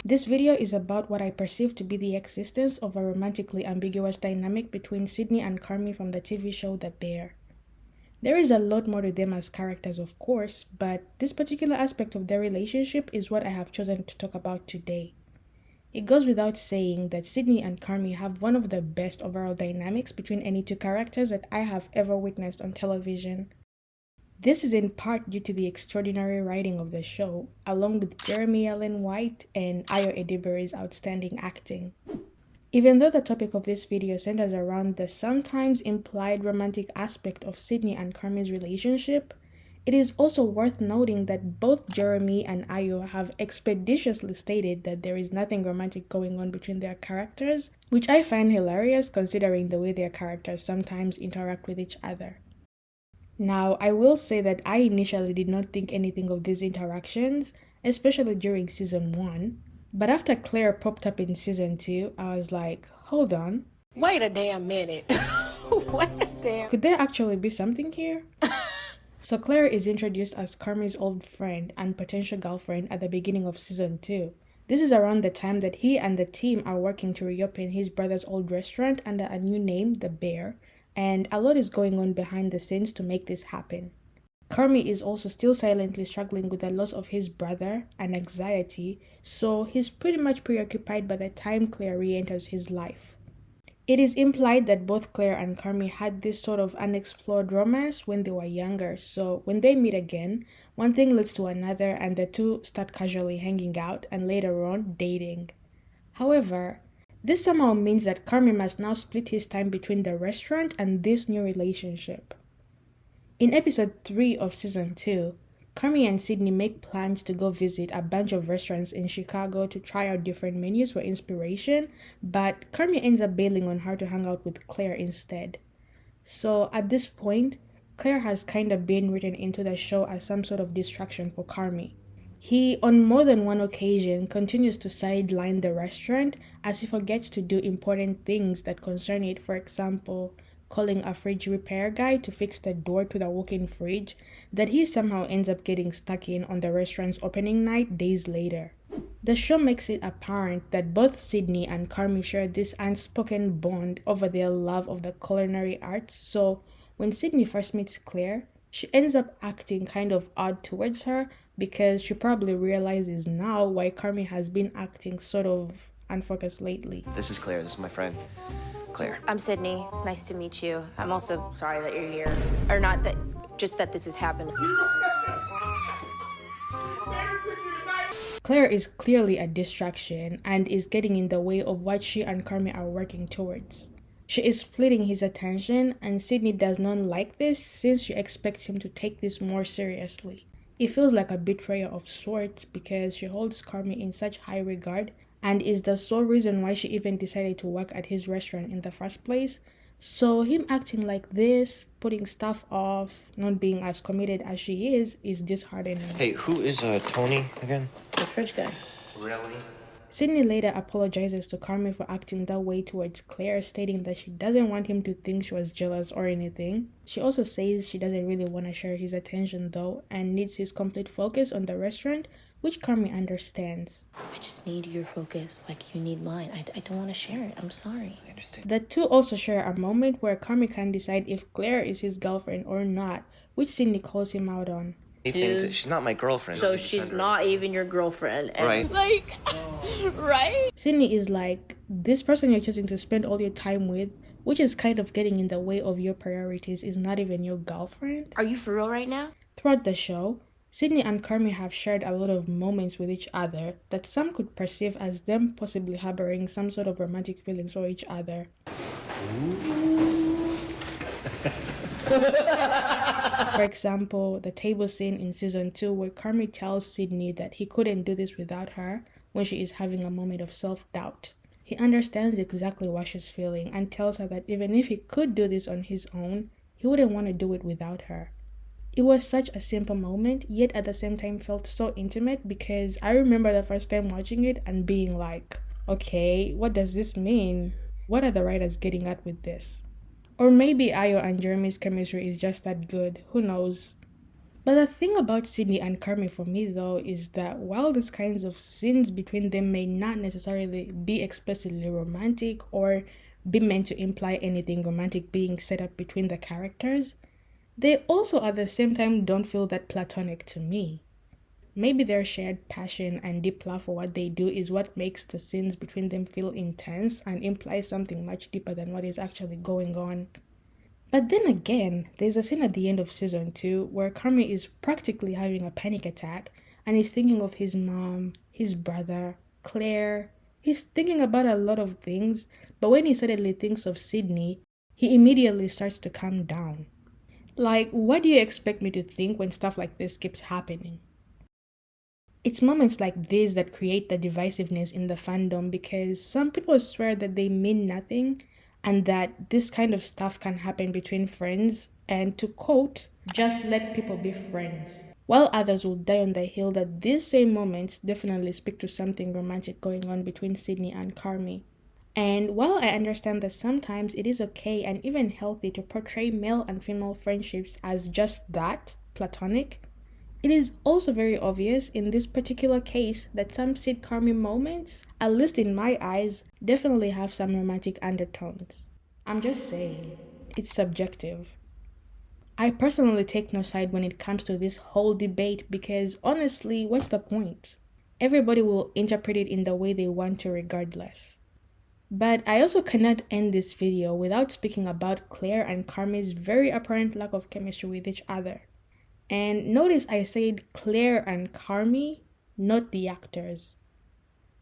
This video is about what I perceive to be the existence of a romantically ambiguous dynamic between Sydney and Carmy from the TV show The Bear. There is a lot more to them as characters, of course, but this particular aspect of their relationship is what I have chosen to talk about today. It goes without saying that Sydney and Carmy have one of the best overall dynamics between any two characters that I have ever witnessed on television. This is in part due to the extraordinary writing of the show, along with Jeremy Allen White and Ayo Edebiri's outstanding acting. Even though the topic of this video centers around the sometimes implied romantic aspect of Sydney and Carmy's relationship, it is also worth noting that both Jeremy and Ayo have expeditiously stated that there is nothing romantic going on between their characters, which I find hilarious considering the way their characters sometimes interact with each other. Now, I will say that I initially did not think anything of these interactions, especially during season 1, but after Claire popped up in season 2, I was like, hold on. Wait a damn minute. Wait a damn... Could there actually be something here? So Claire is introduced as Carmy's old friend and potential girlfriend at the beginning of season 2. This is around the time that he and the team are working to reopen his brother's old restaurant under a new name, The Bear, and a lot is going on behind the scenes to make this happen. Carmy is also still silently struggling with the loss of his brother and anxiety, so he's pretty much preoccupied by the time Claire re-enters his life. It is implied that both Claire and Carmy had this sort of unexplored romance when they were younger, so when they meet again, one thing leads to another and the two start casually hanging out and later on dating. However, this somehow means that Carmy must now split his time between the restaurant and this new relationship. In episode 3 of season 2, Carmy and Sydney make plans to go visit a bunch of restaurants in Chicago to try out different menus for inspiration, but Carmy ends up bailing on her to hang out with Claire instead. So at this point, Claire has kind of been written into the show as some sort of distraction for Carmy. He, on more than one occasion, continues to sideline the restaurant as he forgets to do important things that concern it, for example, calling a fridge repair guy to fix the door to the walk-in fridge that he somehow ends up getting stuck in on the restaurant's opening night days later. The show makes it apparent that both Sydney and Carmy share this unspoken bond over their love of the culinary arts, so when Sydney first meets Claire, she ends up acting kind of odd towards her because she probably realizes now why Carmy has been acting sort of unfocused lately. This is Claire. This is my friend, Claire. I'm Sydney. It's nice to meet you. I'm also sorry that you're here. Or not that, just that this has happened. Claire is clearly a distraction and is getting in the way of what she and Carmy are working towards. She is splitting his attention, and Sydney does not like this since she expects him to take this more seriously. It feels like a betrayal of sorts because she holds Carmy in such high regard and is the sole reason why she even decided to work at his restaurant in the first place. So him acting like this, putting stuff off, not being as committed as she is disheartening. Hey, who is Tony again? The fridge guy. Really? Sydney later apologizes to Carmy for acting that way towards Claire, stating that she doesn't want him to think she was jealous or anything. She also says she doesn't really want to share his attention though and needs his complete focus on the restaurant, which Carmy understands. I just need your focus like you need mine. I don't want to share it. I'm sorry. I understand. The two also share a moment where Carmy can't decide if Claire is his girlfriend or not, which Sydney calls him out on. He thinks that she's not my girlfriend. So she's not even your girlfriend. And Right. Like, right? Sydney is like, this person you're choosing to spend all your time with, which is kind of getting in the way of your priorities, is not even your girlfriend. Are you for real right now? Throughout the show, Sydney and Carmy have shared a lot of moments with each other that some could perceive as them possibly harboring some sort of romantic feelings for each other. For example, the table scene in season 2 where Carmy tells Sydney that he couldn't do this without her when she is having a moment of self-doubt. He understands exactly what she's feeling and tells her that even if he could do this on his own, he wouldn't want to do it without her. It was such a simple moment, yet at the same time felt so intimate because I remember the first time watching it and being like, okay, what does this mean? What are the writers getting at with this? Or maybe Ayo and Jeremy's chemistry is just that good, who knows? But the thing about Sydney and Carmy for me though is that while these kinds of scenes between them may not necessarily be explicitly romantic or be meant to imply anything romantic being set up between the characters, they also at the same time don't feel that platonic to me. Maybe their shared passion and deep love for what they do is what makes the scenes between them feel intense and implies something much deeper than what is actually going on. But then again, there's a scene at the end of season 2 where Carmy is practically having a panic attack and he's thinking of his mom, his brother, Claire. He's thinking about a lot of things, but when he suddenly thinks of Sydney, he immediately starts to calm down. Like, what do you expect me to think when stuff like this keeps happening? It's moments like this that create the divisiveness in the fandom because some people swear that they mean nothing and that this kind of stuff can happen between friends and, to quote, just let people be friends. While others will die on the hill that these same moments definitely speak to something romantic going on between Sydney and Carmy. And while I understand that sometimes it is okay and even healthy to portray male and female friendships as just that, platonic, it is also very obvious in this particular case that some Sid Carmy moments, at least in my eyes, definitely have some romantic undertones. I'm just saying, it's subjective. I personally take no side when it comes to this whole debate because honestly, what's the point? Everybody will interpret it in the way they want to regardless. But I also cannot end this video without speaking about Claire and Carmy's very apparent lack of chemistry with each other. And notice I said Claire and Carmy, not the actors.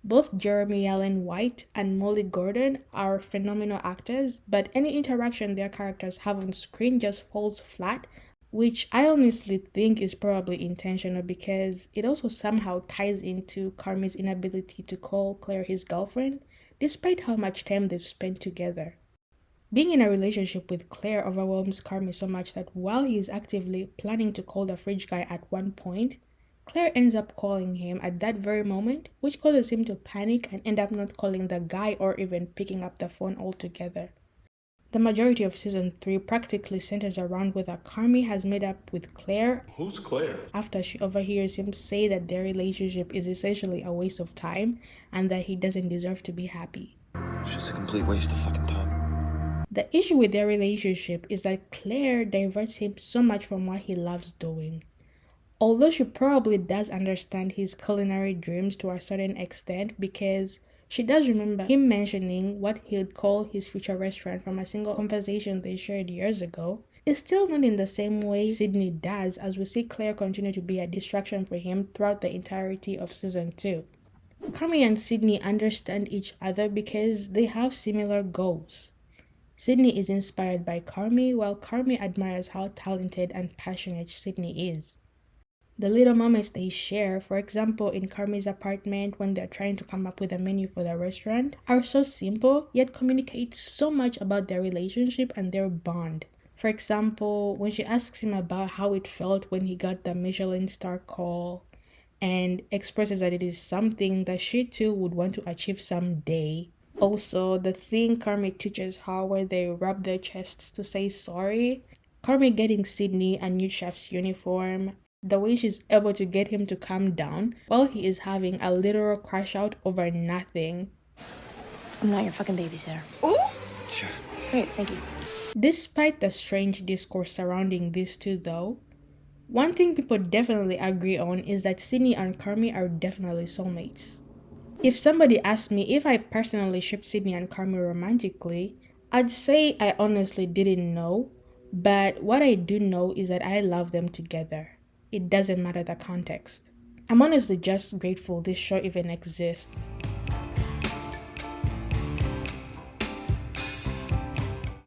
Both Jeremy Allen White and Molly Gordon are phenomenal actors, but any interaction their characters have on screen just falls flat, which I honestly think is probably intentional because it also somehow ties into Carmy's inability to call Claire his girlfriend, despite how much time they've spent together. Being in a relationship with Claire overwhelms Carmy so much that while he is actively planning to call the fridge guy at one point, Claire ends up calling him at that very moment, which causes him to panic and end up not calling the guy or even picking up the phone altogether. The majority of season 3 practically centers around whether Carmy has made up with Claire. Who's Claire? After she overhears him say that their relationship is essentially a waste of time and that he doesn't deserve to be happy. It's just a complete waste of fucking time. The issue with their relationship is that Claire diverts him so much from what he loves doing. Although she probably does understand his culinary dreams to a certain extent because she does remember him mentioning what he'd call his future restaurant from a single conversation they shared years ago, it's still not in the same way Sydney does, as we see Claire continue to be a distraction for him throughout the entirety of season 2. Carmy and Sydney understand each other because they have similar goals. Sydney is inspired by Carmy, while Carmy admires how talented and passionate Sydney is. The little moments they share, for example in Carmy's apartment when they're trying to come up with a menu for the restaurant, are so simple yet communicate so much about their relationship and their bond. For example, when she asks him about how it felt when he got the Michelin star call and expresses that it is something that she too would want to achieve someday. Also, the thing Carmy teaches her where they rub their chests to say sorry, Carmy getting Sydney a new chef's uniform, the way she's able to get him to calm down while he is having a literal crash out over nothing. I'm not your fucking babysitter. Ooh! Sure. Great, thank you. Despite the strange discourse surrounding these two though, one thing people definitely agree on is that Sydney and Carmy are definitely soulmates. If somebody asked me if I personally ship Sydney and Carmy romantically, I'd say I honestly didn't know, but what I do know is that I love them together. It doesn't matter the context. I'm honestly just grateful this show even exists.